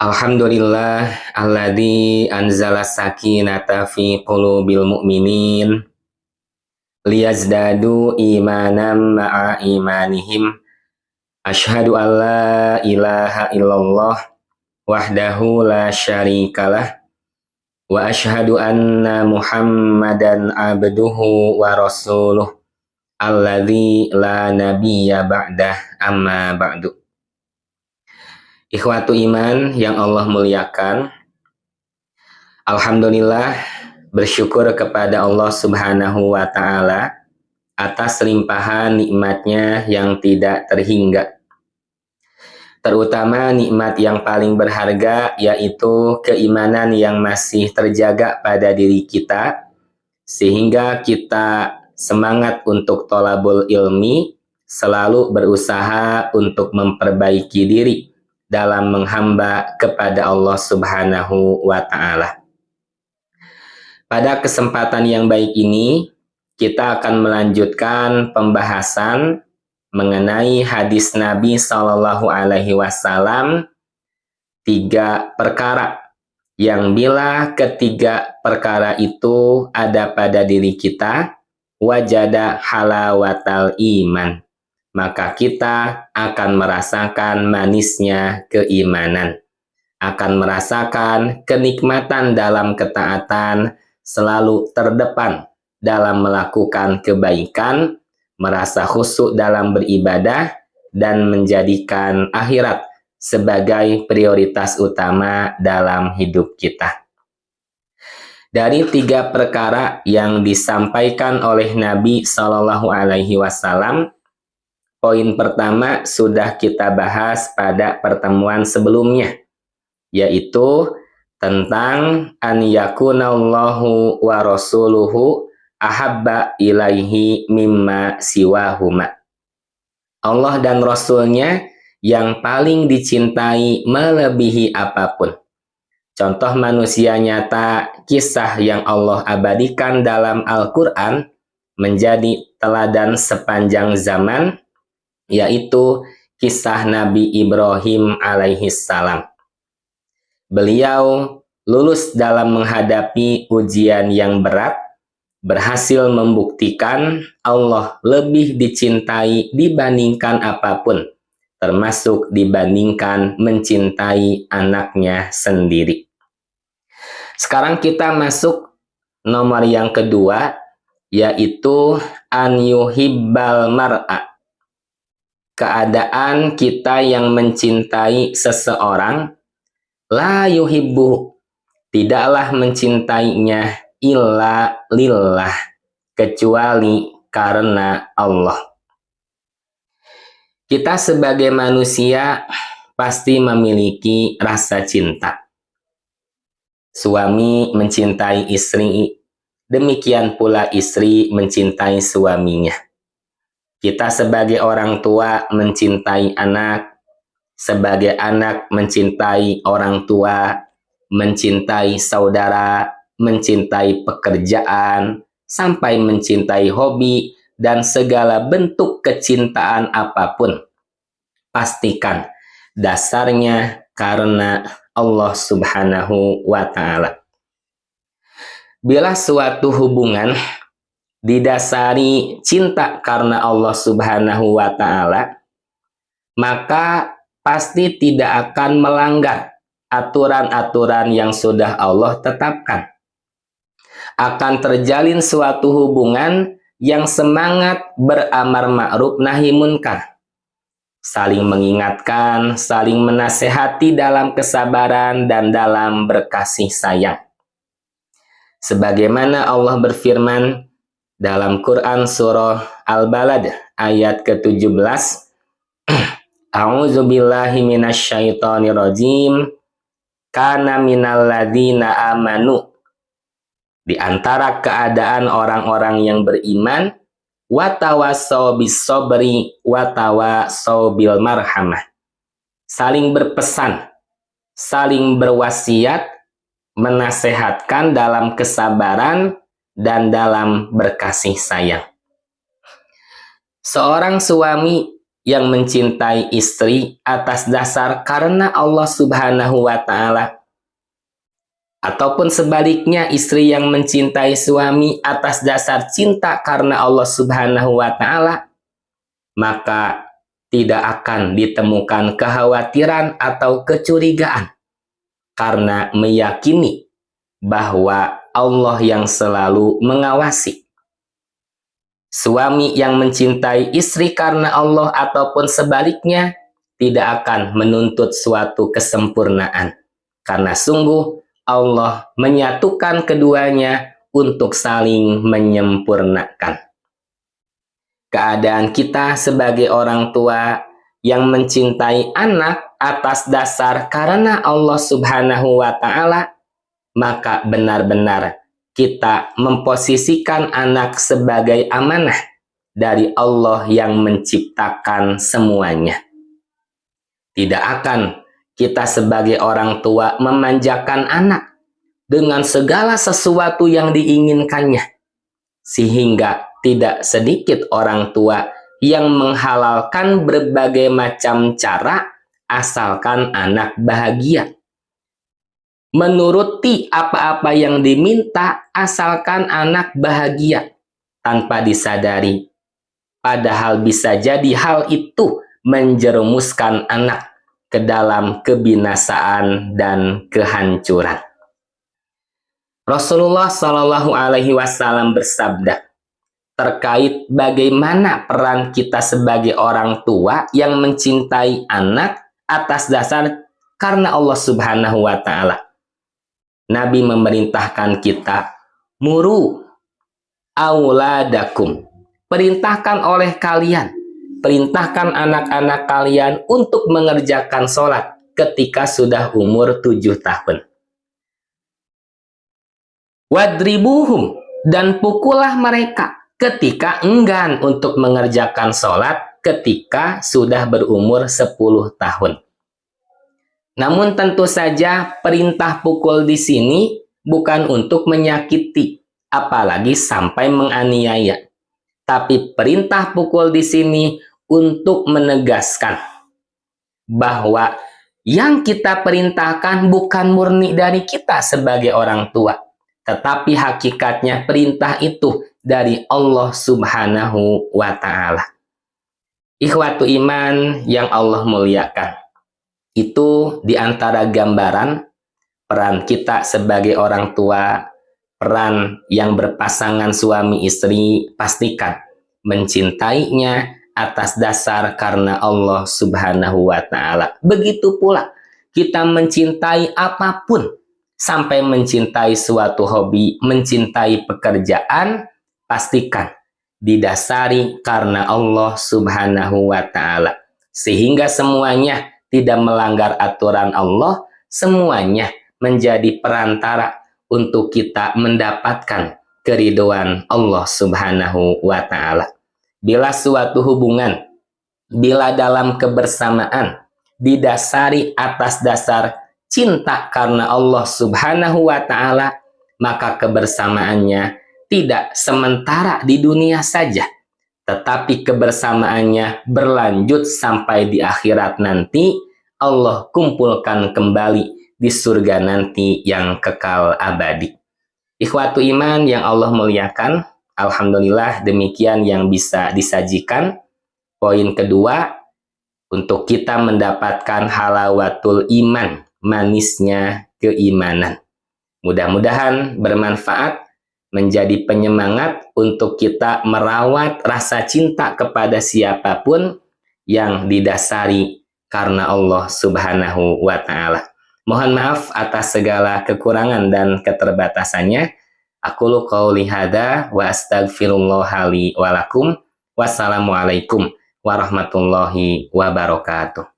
Alhamdulillah alladzi anzala sakinata fi qulubil mu'minin liyazdadu imanan ma'a imanihim. Asyhadu an la ilaha illallah wahdahu la syarikalah wa asyhadu anna Muhammadan abduhu wa rasuluh alladzi la nabiyya ba'dah, amma ba'du. Ikhwatu iman yang Allah muliakan, alhamdulillah bersyukur kepada Allah Subhanahu wa Ta'ala atas limpahan nikmatnya yang tidak terhingga. Terutama nikmat yang paling berharga, yaitu keimanan yang masih terjaga pada diri kita, sehingga kita semangat untuk thalabul ilmi, selalu berusaha untuk memperbaiki diri dalam menghamba kepada Allah Subhanahu wa Ta'ala. Pada kesempatan yang baik ini, kita akan melanjutkan pembahasan mengenai hadis Nabi Shallallahu Alaihi Wasallam, 3 perkara yang bila ketiga perkara itu ada pada diri kita, wajada halawatal iman, maka kita akan merasakan manisnya keimanan, akan merasakan kenikmatan dalam ketaatan, selalu terdepan dalam melakukan kebaikan, merasa khusyuk dalam beribadah, dan menjadikan akhirat sebagai prioritas utama dalam hidup kita. Dari 3 perkara yang disampaikan oleh Nabi Shallallahu Alaihi Wasallam, poin pertama sudah kita bahas pada pertemuan sebelumnya, yaitu tentang an yakunallahu wa rasuluhu ahabba ilaihi mimma siwahuma. Allah dan Rasulnya yang paling dicintai melebihi apapun. Contoh manusia nyata, kisah yang Allah abadikan dalam Al-Quran menjadi teladan sepanjang zaman, yaitu kisah Nabi Ibrahim alaihissalam. Beliau lulus dalam menghadapi ujian yang berat, berhasil membuktikan Allah lebih dicintai dibandingkan apapun, termasuk dibandingkan mencintai anaknya sendiri. Sekarang kita masuk nomor yang kedua, yaitu an yuhibbal mar'a. Keadaan kita yang mencintai seseorang, la yuhibbu, tidaklah mencintainya illa lillah, kecuali karena Allah. Kita sebagai manusia pasti memiliki rasa cinta. Suami mencintai istri, demikian pula istri mencintai suaminya. Kita sebagai orang tua mencintai anak, sebagai anak mencintai orang tua, mencintai saudara, mencintai pekerjaan, sampai mencintai hobi, dan segala bentuk kecintaan apapun. Pastikan dasarnya karena Allah Subhanahu wa Ta'ala. Bila suatu hubungan didasari cinta karena Allah Subhanahu wa Ta'ala, maka pasti tidak akan melanggar aturan-aturan yang sudah Allah tetapkan. Akan terjalin suatu hubungan yang semangat beramar ma'ruf nahi munkar, saling mengingatkan, saling menasehati dalam kesabaran dan dalam berkasih sayang. Sebagaimana Allah berfirman dalam Quran surah Al-Balad ayat ke-17, A'udzu billahi minasyaitonir rajim. Kana minal ladzina amanu. Di antara keadaan orang-orang yang beriman, wa tawassau bis sabri wa tawassau bil marhamah. Saling berpesan, saling berwasiat, menasehatkan dalam kesabaran dan dalam berkasih sayang. Seorang suami yang mencintai istri atas dasar karena Allah Subhanahu wa Ta'ala, ataupun sebaliknya istri yang mencintai suami atas dasar cinta karena Allah Subhanahu wa Ta'ala, maka tidak akan ditemukan kekhawatiran atau kecurigaan karena meyakini bahwa Allah yang selalu mengawasi. Suami yang mencintai istri karena Allah ataupun sebaliknya tidak akan menuntut suatu kesempurnaan, karena sungguh Allah menyatukan keduanya untuk saling menyempurnakan. Keadaan kita sebagai orang tua yang mencintai anak atas dasar karena Allah Subhanahu wa Ta'ala, maka benar-benar kita memposisikan anak sebagai amanah dari Allah yang menciptakan semuanya. Tidak akan kita sebagai orang tua memanjakan anak dengan segala sesuatu yang diinginkannya, sehingga tidak sedikit orang tua yang menghalalkan berbagai macam cara asalkan anak bahagia. Menuruti apa-apa yang diminta asalkan anak bahagia tanpa disadari. Padahal bisa jadi hal itu menjerumuskan anak ke dalam kebinasaan dan kehancuran. Rasulullah Shallallahu Alaihi Wasallam bersabda terkait bagaimana peran kita sebagai orang tua yang mencintai anak atas dasar karena Allah Subhanahu wa Ta'ala. Nabi memerintahkan kita, muru auladakum, perintahkan oleh kalian, perintahkan anak-anak kalian untuk mengerjakan sholat ketika sudah umur 7 tahun. Wadribuhum, dan pukullah mereka ketika enggan untuk mengerjakan sholat ketika sudah berumur 10 tahun. Namun tentu saja perintah pukul di sini bukan untuk menyakiti, apalagi sampai menganiaya. Tapi perintah pukul di sini untuk menegaskan bahwa yang kita perintahkan bukan murni dari kita sebagai orang tua, tetapi hakikatnya perintah itu dari Allah Subhanahu wa Ta'ala. Ikhwatu iman yang Allah muliakan, itu diantara gambaran peran kita sebagai orang tua, peran yang berpasangan suami istri, pastikan mencintainya atas dasar karena Allah Subhanahu wa Ta'ala. Begitu pula kita mencintai apapun, sampai mencintai suatu hobi, mencintai pekerjaan, pastikan didasari karena Allah Subhanahu wa Ta'ala, sehingga semuanya tidak melanggar aturan Allah, semuanya menjadi perantara untuk kita mendapatkan keridhaan Allah Subhanahu wa Ta'ala. Bila suatu hubungan, bila dalam kebersamaan didasari atas dasar cinta karena Allah Subhanahu wa Ta'ala, maka kebersamaannya tidak sementara di dunia saja, tetapi kebersamaannya berlanjut sampai di akhirat nanti. Allah kumpulkan kembali di surga nanti yang kekal abadi. Ikhwatu iman yang Allah muliakan, alhamdulillah demikian yang bisa disajikan. Poin kedua, untuk kita mendapatkan halawatul iman, manisnya keimanan. Mudah-mudahan bermanfaat, menjadi penyemangat untuk kita merawat rasa cinta kepada siapapun yang didasari karena Allah Subhanahu wa Ta'ala. Mohon maaf atas segala kekurangan dan keterbatasannya. Aqulu qauli hadza wa astaghfirullah li wa lakum. Wassalamualaikum warahmatullahi wabarakatuh.